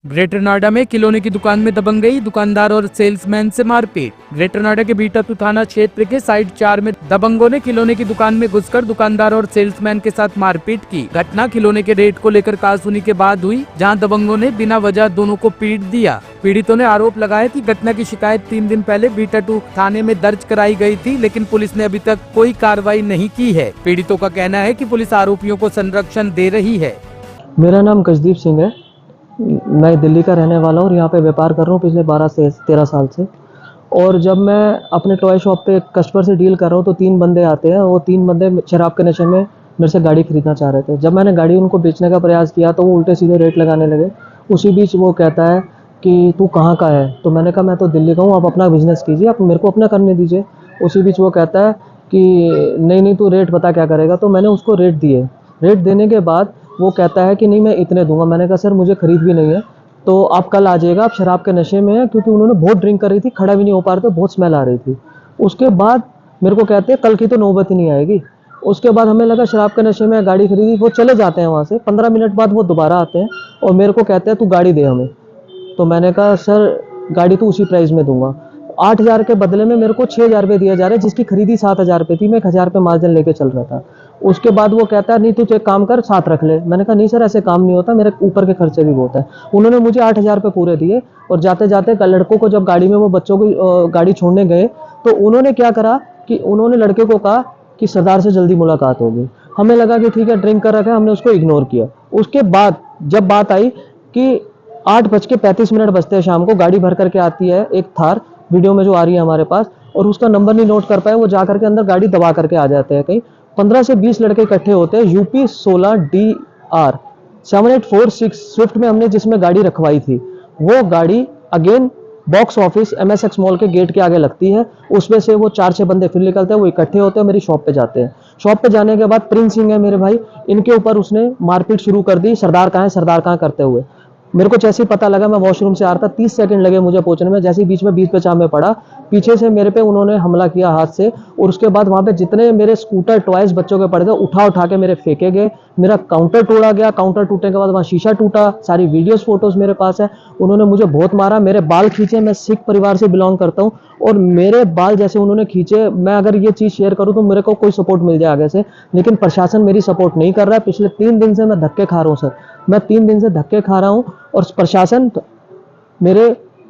Greater Noida में खिलौने की दुकान में दबंगई, दुकानदार और सेल्समैन से मारपीट। ग्रेटर नोएडा के बीटाटू थाना क्षेत्र के साइड 4 में दबंगों ने खिलौने की दुकान में घुसकर दुकानदार और सेल्समैन के साथ मारपीट की। घटना खिलौने के रेट को लेकर कहासुनी के बाद हुई, जहां दबंगों ने बिना वजह दोनों को पीट दिया। पीड़ितों ने आरोप लगाया कि घटना की शिकायत 3 दिन पहले बीटाटू थाने में दर्ज कराई गई थी, लेकिन पुलिस ने अभी तक कोई कार्रवाई नहीं की है। पीड़ितों का कहना है कि पुलिस आरोपियों को संरक्षण दे रही है। मेरा नाम गजदीप सिंह है। मैं दिल्ली का रहने वाला हूँ और यहाँ पे व्यापार कर रहा हूँ पिछले 12 से 13 साल से। और जब मैं अपने टॉय शॉप पे कस्टमर से डील कर रहा हूँ तो 3 बंदे आते हैं। वो 3 बंदे शराब के नशे में मेरे से गाड़ी खरीदना चाह रहे थे। जब मैंने गाड़ी उनको बेचने का प्रयास किया तो वो उल्टे सीधे रेट लगाने लगे। उसी बीच वो कहता है कि तू कहाँ का है, तो मैंने कहा मैं तो दिल्ली का हूँ, आप अपना बिजनेस कीजिए, आप मेरे को अपना करने दीजिए। उसी बीच वो कहता है कि नहीं तू रेट बता क्या करेगा। तो मैंने उसको रेट दिए। रेट देने के बाद वो कहता है कि नहीं मैं इतने दूंगा। मैंने कहा सर मुझे खरीद भी नहीं है, तो आप कल आ जाइएगा, आप शराब के नशे में हैं, क्योंकि उन्होंने बहुत ड्रिंक कर रही थी, खड़ा भी नहीं हो पा रहे थे, बहुत स्मेल आ रही थी। उसके बाद मेरे को कहते हैं कल की तो नौबत ही नहीं आएगी। उसके बाद हमें लगा शराब के नशे में गाड़ी खरीदी, वो चले जाते हैं वहाँ से। 15 मिनट बाद वो दोबारा आते हैं और मेरे को कहते हैं तू गाड़ी दे हमें। तो मैंने कहा सर गाड़ी तो उसी प्राइस में दूंगा। 8,000 के बदले में मेरे को 6,000 रुपये दिया जा रहा है, जिसकी खरीदी 7,000 रुपये थी। मैं 1,000 रुपये मार्जिन लेके चल रहा था। उसके बाद वो कहता है नहीं तू एक काम कर, साथ रख ले। मैंने कहा नहीं सर ऐसे काम नहीं होता, मेरे ऊपर के खर्चे भी बहुत है। उन्होंने मुझे 8,000 रुपये पूरे दिए। और जाते जाते लड़कों को जब गाड़ी में वो बच्चों को गाड़ी छोड़ने गए तो उन्होंने क्या करा कि उन्होंने लड़के को कहा कि सरदार से जल्दी मुलाकात होगी। हमें लगा कि ठीक है ड्रिंक कर रखा है, हमने उसको इग्नोर किया। उसके बाद जब बात आई कि 8:35 बजते हैं शाम को, गाड़ी भर करके आती है एक थार, वीडियो में जो आ रही है हमारे पास, और उसका नंबर नहीं नोट कर पाए, वो जा करके अंदर गाड़ी दबा करके आ जाते हैं। कहीं 15 से 20 लड़के इकट्ठे होते हैं। यूपी 16 DR 7846 स्विफ्ट में हमने जिसमें गाड़ी रखवाई थी, वो गाड़ी again box office MSX mall के गेट के आगे लगती है। उसमें से वो 4-6 बंदे फिर निकलते हैं, वो इकट्ठे होते हैं, मेरी शॉप पे जाते हैं। शॉप पे जाने के बाद प्रिंस सिंह है मेरे भाई, इनके ऊपर उसने मारपीट शुरू कर दी, सरदार कहाँ है सरदार कहाँ करते हुए। मेरे को जैसे ही पता लगा, मैं वॉशरूम से आ रहा था, 30 सेकंड लगे मुझे पहुंचने में। जैसे ही बीच में 20 पे में पड़ा, पीछे से मेरे पे उन्होंने हमला किया हाथ से। और उसके बाद वहां पे जितने मेरे स्कूटर टॉयज बच्चों के पड़े थे उठा के मेरे फेंके गए। मेरा काउंटर तोड़ा गया। काउंटर टूटने के बाद वहां शीशा टूटा। सारी वीडियोस फोटोज मेरे पास है। उन्होंने मुझे बहुत मारा, मेरे बाल खींचे। मैं सिख परिवार से बिलोंग करता हूँ और मेरे बाल जैसे उन्होंने खींचे, मैं अगर ये चीज शेयर करूँ तो मेरे को कोई सपोर्ट मिल जाए आगे से, लेकिन प्रशासन मेरी सपोर्ट नहीं कर रहा है। पिछले 3 दिन से मैं धक्के खा रहा हूँ सर, मैं 3 दिन से धक्के खा रहा हूँ और प्रशासन मेरे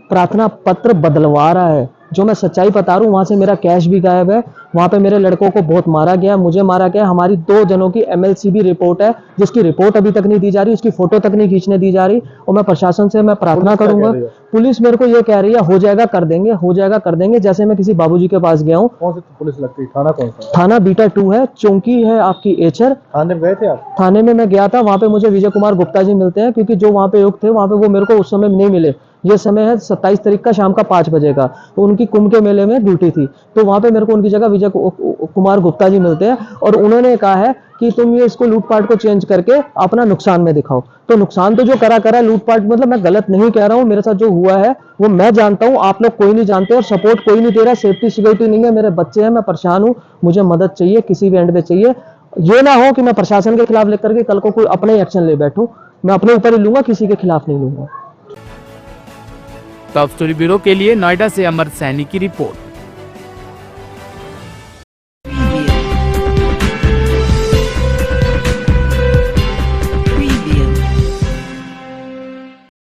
प्रार्थना पत्र बदलवा रहा है। जो मैं सच्चाई बता रहा हूँ, वहां से मेरा कैश भी गायब है। वहां पे मेरे लड़कों को बहुत मारा गया, मुझे मारा गया। हमारी 2 जनों की MLCB रिपोर्ट है, जिसकी रिपोर्ट अभी तक नहीं दी जा रही, उसकी फोटो तक नहीं खींचने दी जा रही। और मैं प्रशासन से मैं प्रार्थना करूंगा। पुलिस मेरे को ये कह रही है हो जाएगा कर देंगे, हो जाएगा कर देंगे। जैसे मैं किसी बाबूजी के पास गया हूँ। कौन सी पुलिस लगती है? थाना कौन सा? थाना बीटा-2 है, चौकी है आपकी एचर। थाने में गए थे आप? थाने में मैं गया था, वहां पे मुझे विजय कुमार गुप्ता जी मिलते हैं, क्योंकि जो वहां पे युक्त थे वहां पे वो मेरे को उस समय नहीं मिले। ये समय है 27 तारीख का शाम का 5 बजे का, तो उनकी कुंभ के मेले में ड्यूटी थी। तो वहां पे मेरे को उनकी जगह विजय कुमार गुप्ता जी मिलते हैं और उन्होंने कहा है कि तुम ये इसको लूटपाट को चेंज करके अपना नुकसान में दिखाओ। तो नुकसान तो जो करा लूटपाट, मतलब मैं गलत नहीं कह रहा हूँ, मेरे साथ जो हुआ है वो मैं जानता हूँ, आप लोग कोई नहीं जानते और सपोर्ट कोई नहीं दे रहा। सेफ्टी सिक्योरिटी नहीं है, मेरे बच्चे हैं, मैं परेशान हूँ, मुझे मदद चाहिए, किसी भी एंड पे चाहिए। ये ना हो कि मैं प्रशासन के खिलाफ लेकर के कल को कोई अपने ही एक्शन ले बैठूं। मैं अपने ऊपर ही लूंगा, किसी के खिलाफ नहीं लूंगा। टॉप स्टोरी ब्यूरो के लिए नोएडा से अमर सैनी की रिपोर्ट।